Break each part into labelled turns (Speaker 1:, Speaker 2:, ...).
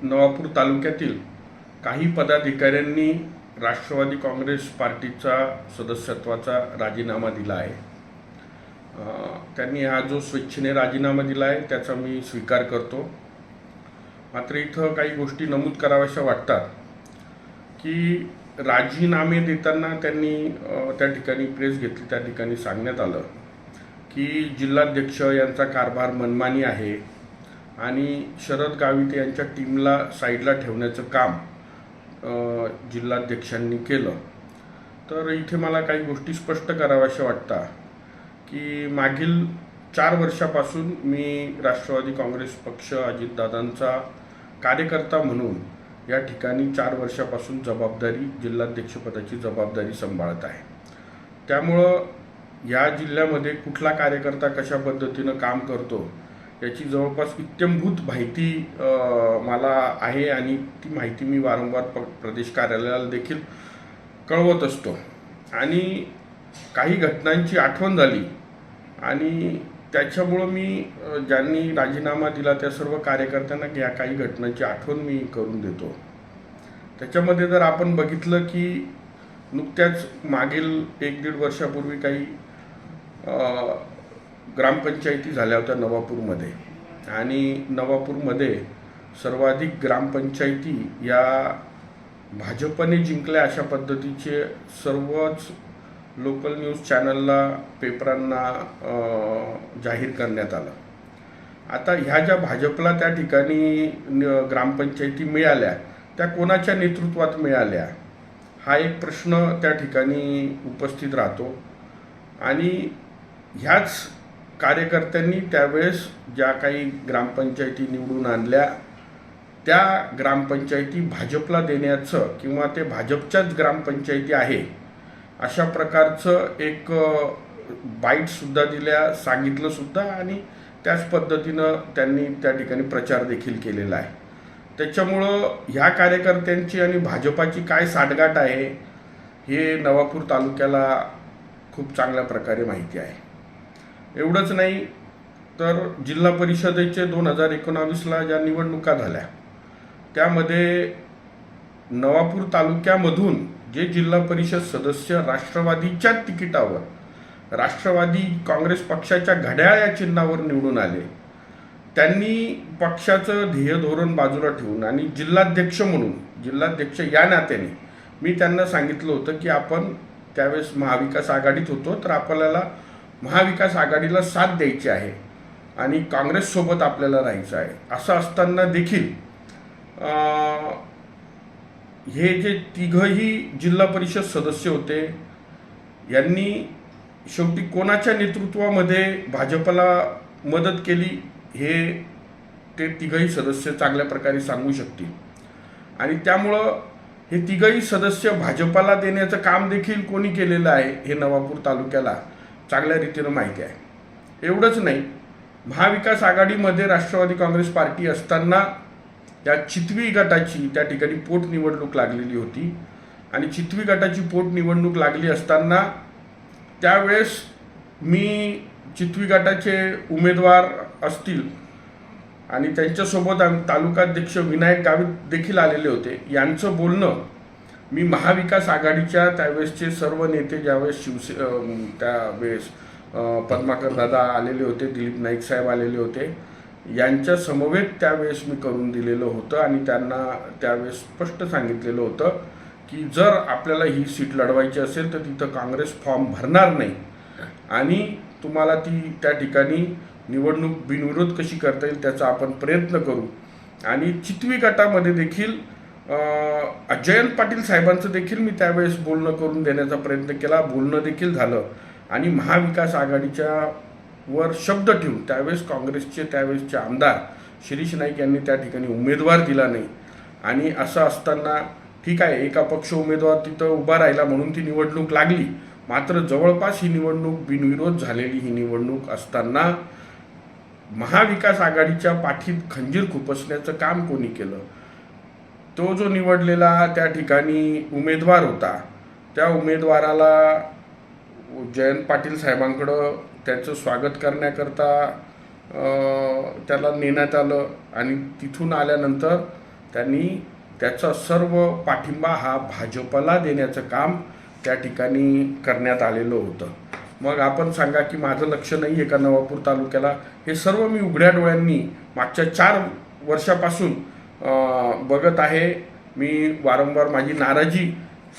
Speaker 1: नवापूर तालुक्यातील काही पदाधिकाऱ्यांनी राष्ट्रवादी काँग्रेस पार्टीचा सदस्यत्वाचा राजीनामा दिला आहे। त्यांनी हा जो स्वेच्छेने राजीनामा दिला आहे त्याचा मी स्वीकार करतो। मात्र इथं काही गोष्टी नमूद कराव्याशा वाटतात की राजीनामे देताना त्यांनी त्या ठिकाणी प्रेस घेतली, त्या ठिकाणी सांगण्यात आलं की जिल्हाध्यक्ष यांचा कारभार मनमानी आहे आणि शरद गावित यांच्या टीमला साईडला ठेवण्याचं काम जिल्हाध्यक्षांनी केलं। तर इथे मला काही गोष्टी स्पष्ट कराव्याशा वाटतात की मागील 4 वर्षापासून मी राष्ट्रवादी काँग्रेस पक्ष अजितदादांचा कार्यकर्ता म्हणून या ठिकाणी 4 वर्षापासून जिल्हाध्यक्षपदाची जबाबदारी सांभाळत आहे। त्यामुळं या जिल्ह्यामध्ये कुठला कार्यकर्ता कशा पद्धतीनं काम करतो याची जवळपास इत्यंभूत माहिती मला आहे आणि ती माहिती मी वारंवार प्रदेश कार्यालयाला देखील कळवत असतो। आणि काही घटनांची आठवण झाली आणि त्याच्यामुळं मी ज्यांनी राजीनामा दिला त्या सर्व कार्यकर्त्यांना या काही घटनांची आठवण मी करून देतो। त्याच्यामध्ये जर आपण बघितलं की नुकत्याच मागील 1-1.5 वर्षापूर्वी काही ग्रामपंचायती झाल्या होत्या नवापूरमध्ये आणि नवापूरमध्ये सर्वाधिक ग्रामपंचायती या भाजपने जिंकल्या अशा पद्धतीचे सर्वच लोकल न्यूज चॅनलला, पेपरांना जाहीर करण्यात आलं। आता ह्या ज्या भाजपला त्या ठिकाणी ग्रामपंचायती मिळाल्या त्या कोणाच्या नेतृत्वात मिळाल्या हा एक प्रश्न त्या ठिकाणी उपस्थित राहतो। आणि ह्याच कार्यकर्त्यांनी त्यावेळेस ज्या काही ग्रामपंचायती निवडून आणल्या त्या ग्रामपंचायती भाजपला देण्याचं किंवा ते भाजपच्याच ग्रामपंचायती आहे अशा प्रकारचं एक बाईटसुद्धा दिल्या, सांगितलंसुद्धा आणि त्याच पद्धतीनं त्यांनी त्या ठिकाणी प्रचार देखील केलेला आहे। त्याच्यामुळं ह्या कार्यकर्त्यांची आणि भाजपाची काय साठगाठ आहे हे नवापूर तालुक्याला खूप चांगल्या प्रकारे माहिती आहे। एवढंच नाही तर जिल्हा परिषदेचे 2019ला ज्या निवडणुका झाल्या त्यामध्ये नवापूर तालुक्यामधून जे जिल्हा परिषद सदस्य राष्ट्रवादीच्या तिकिटावर राष्ट्रवादी काँग्रेस पक्षाच्या घड्याळ या चिन्हावर निवडून आले, त्यांनी पक्षाचं ध्येय धोरण बाजूला ठेवून आणि जिल्हाध्यक्ष या नात्याने मी त्यांना सांगितलं होतं की आपण त्यावेळेस महाविकास आघाडीत होतो तर आपल्याला महाविकास आघाडीला साथ द्यायची आहे आणि काँग्रेससोबत आपल्याला राहायचं आहे। असं असताना देखील हे जे तिघही जिल्हा परिषद सदस्य होते यांनी शेवटी कोणाच्या नेतृत्वामध्ये भाजपला मदत केली हे ते तिघही सदस्य चांगल्या प्रकारे सांगू शकतील। आणि त्यामुळं हे तिघही सदस्य भाजपला देण्याचं काम देखील कोणी केलेलं आहे हे नवापूर तालुक्याला चांगल्या रीतीनं माहिती आहे। एवढंच नाही, महाविकास आघाडीमध्ये राष्ट्रवादी काँग्रेस पार्टी असताना या चितवी गटाची त्या ठिकाणी पोटनिवडणूक लागलेली होती आणि चितवी गटाची पोटनिवडणूक लागली असताना त्यावेळेस मी चितवी गटाचे उमेदवार असतील आणि त्यांच्यासोबत तालुकाध्यक्ष विनायक गावित देखील आलेले होते, यांचं बोलणं मी महाविकास आघाडीच्या त्यावेळेसचे सर्व नेते ज्यावेळेस त्यावेळेस पद्माकर दादा आलेले होते, दिलीप नाईक साहेब आलेले होते, यांच्या समवेत त्यावेळेस मी करून दिलेलं होतं आणि त्यांना त्यावेळेस स्पष्ट सांगितलेलं होतं की जर आपल्याला ही सीट लढवायची असेल तर तिथं काँग्रेस फॉर्म भरणार नाही आणि तुम्हाला ती त्या ठिकाणी निवडणूक बिनविरोध कशी करता येईल त्याचा आपण प्रयत्न करू। आणि चितवी गटामध्ये देखील जयंत पाटील साहेबांचं देखील मी त्यावेळेस बोलणं करून देण्याचा प्रयत्न केला, बोलणं देखील झालं आणि महाविकास आघाडीच्या वर शब्द ठेवून त्यावेळेस काँग्रेसचे त्यावेळेसचे आमदार शिरीष नाईक यांनी त्या ठिकाणी उमेदवार दिला नाही। आणि असं असताना ठीक आहे, एका पक्ष उमेदवार तिथं उभा राहिला म्हणून ती निवडणूक लागली, मात्र जवळपास ही निवडणूक बिनविरोध झालेली ही निवडणूक असताना महाविकास आघाडीच्या पाठीत खंजीर खुपसण्याचं काम कोणी केलं? तो जो निवडलेला त्या ठिकाणी उमेदवार होता त्या उमेदवाराला जयंत पाटील साहेबांकडं त्याचं स्वागत करण्याकरता त्याला नेण्यात आलं आणि तिथून आल्यानंतर त्यांनी त्याचा सर्व पाठिंबा हा भाजपला देण्याचं काम त्या ठिकाणी करण्यात आलेलं होतं. मग आपण सांगा की माझं लक्ष नाही आहे का नवापूर तालुक्याला? हे सर्व मी उघड्या डोळ्यांनी मागच्या 4 वर्षापासून बघत आहे. मी वारंवार माझी नाराजी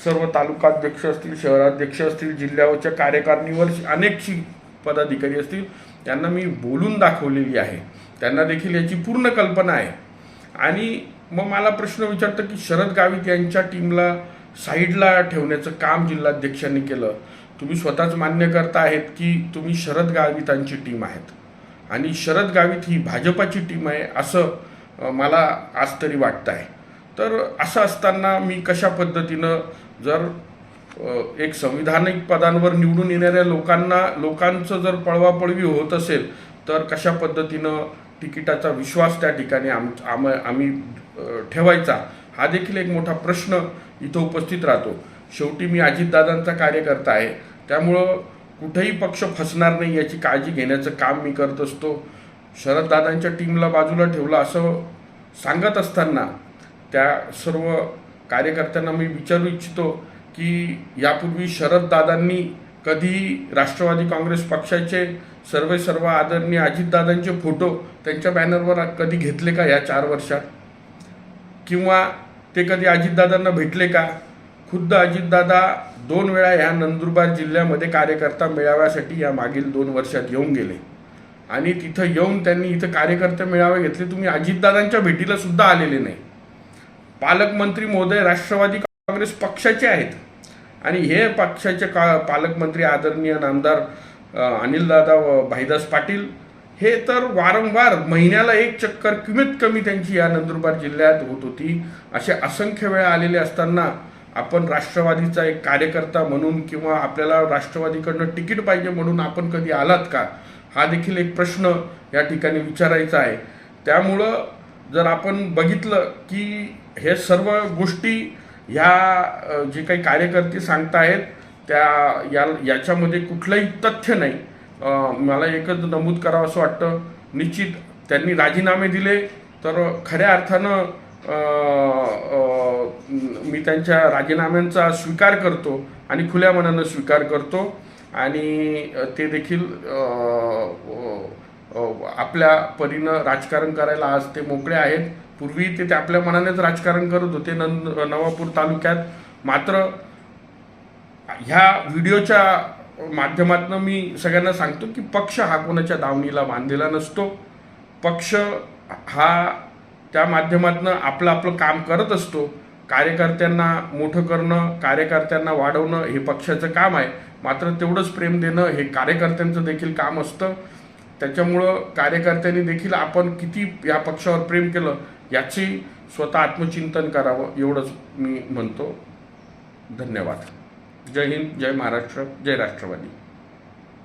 Speaker 1: सर्व तालुकाध्यक्ष असतील, शहराध्यक्ष असतील, जिल्ह्यावरच्या कार्यकारिणीवर अनेक पदाधिकारी असतील, त्यांना मी बोलून दाखवलेली आहे. त्यांना देखील याची पूर्ण कल्पना आहे. आणि मग मला प्रश्न विचारतं की शरद गावित यांच्या टीमला साईडला ठेवण्याचं काम जिल्हाध्यक्षांनी केलं. तुम्ही स्वतःच मान्य करता आहेत की तुम्ही शरद गावितांची टीम आहेत आणि शरद गावित ही भाजपाची टीम आहे असं मला आज तरी वाटतं आहे. तर असं असताना मी कशा पद्धतीनं जर एक संविधानिक पदांवर निवडून येणाऱ्या लोकांचं जर पळवापळवी होत असेल तर कशा पद्धतीनं तिकिटाचा विश्वास त्या ठिकाणी आम्ही ठेवायचा, हा देखील एक मोठा प्रश्न इथं उपस्थित राहतो. शेवटी मी अजितदादांचा कार्यकर्ता आहे, त्यामुळं कुठेही पक्ष फसणार नाही याची काळजी घेण्याचं काम मी करत असतो. शरददादांच्या टीमला बाजूला ठेवलं असं सांगत असताना त्या सर्व कार्यकर्त्यांना मी विचारू इच्छितो की यापूर्वी शरददादांनी कधी राष्ट्रवादी काँग्रेस पक्षाचे सर्व आदरणीय अजितदादांचे फोटो त्यांच्या बॅनरवर कधी घेतले का या 4 वर्षात? किंवा ते कधी अजितदादांना भेटले का? खुद्द अजितदादा 2 वेळा ह्या नंदुरबार जिल्ह्यामध्ये कार्यकर्ता मेळाव्यासाठी या मागील 2 वर्षात येऊन गेले आणि तिथं येऊन त्यांनी इथं कार्यकर्ते मेळावे घेतले. तुम्ही अजितदादांच्या भेटीला सुद्धा आलेले नाही. पालकमंत्री महोदय राष्ट्रवादी काँग्रेस पक्षाचे आहेत आणि हे पक्षाचे पालकमंत्री आदरणीय नामदार अनिलदादा भाईदास पाटील हे तर वारंवार महिन्याला 1 चक्कर कमीत कमी त्यांची या नंदुरबार जिल्ह्यात होत होती. असे असंख्य वेळा आलेले असताना आपण राष्ट्रवादीचा एक कार्यकर्ता म्हणून किंवा आपल्याला राष्ट्रवादीकडनं तिकीट पाहिजे म्हणून आपण कधी आलात का, हा देखील एक प्रश्न या ठिकाणी विचारायचा आहे. त्यामुळं जर आपण बघितलं की हे सर्व गोष्टी ह्या जे काही कार्यकर्ते सांगतायत याच्यामध्ये कुठलंही तथ्य नाही. मला एकच नमूद करावं असं वाटतं, निश्चित त्यांनी राजीनामे दिले तर खऱ्या अर्थानं मी त्यांच्या राजीनाम्यांचा स्वीकार करतो आणि खुल्या मनानं स्वीकार करतो आणि ते देखील आपल्या परीनं राजकारण करायला आज ते मोकळे आहेत. पूर्वी ते आपल्या मनानेच राजकारण करत होते नवापूर तालुक्यात. मात्र ह्या व्हिडिओच्या माध्यमातून मी सगळ्यांना सांगतो की पक्ष हा कोणाच्या दावणीला बांधलेला नसतो. पक्ष हा त्या माध्यमातून आपलं काम करत असतो. कार्यकर्त्यांना मोठं करणं, कार्यकर्त्यांना वाढवणं हे पक्षाचं काम आहे. मात्र तेवढंच प्रेम देणं हे कार्यकर्त्यांचं देखील काम असतं. त्याच्यामुळं कार्यकर्त्यांनी देखील आपण किती या पक्षावर प्रेम केलं याची स्वतः आत्मचिंतन करावं एवढंच मी म्हणतो. धन्यवाद. जय हिंद, जय महाराष्ट्र, जय राष्ट्रवादी.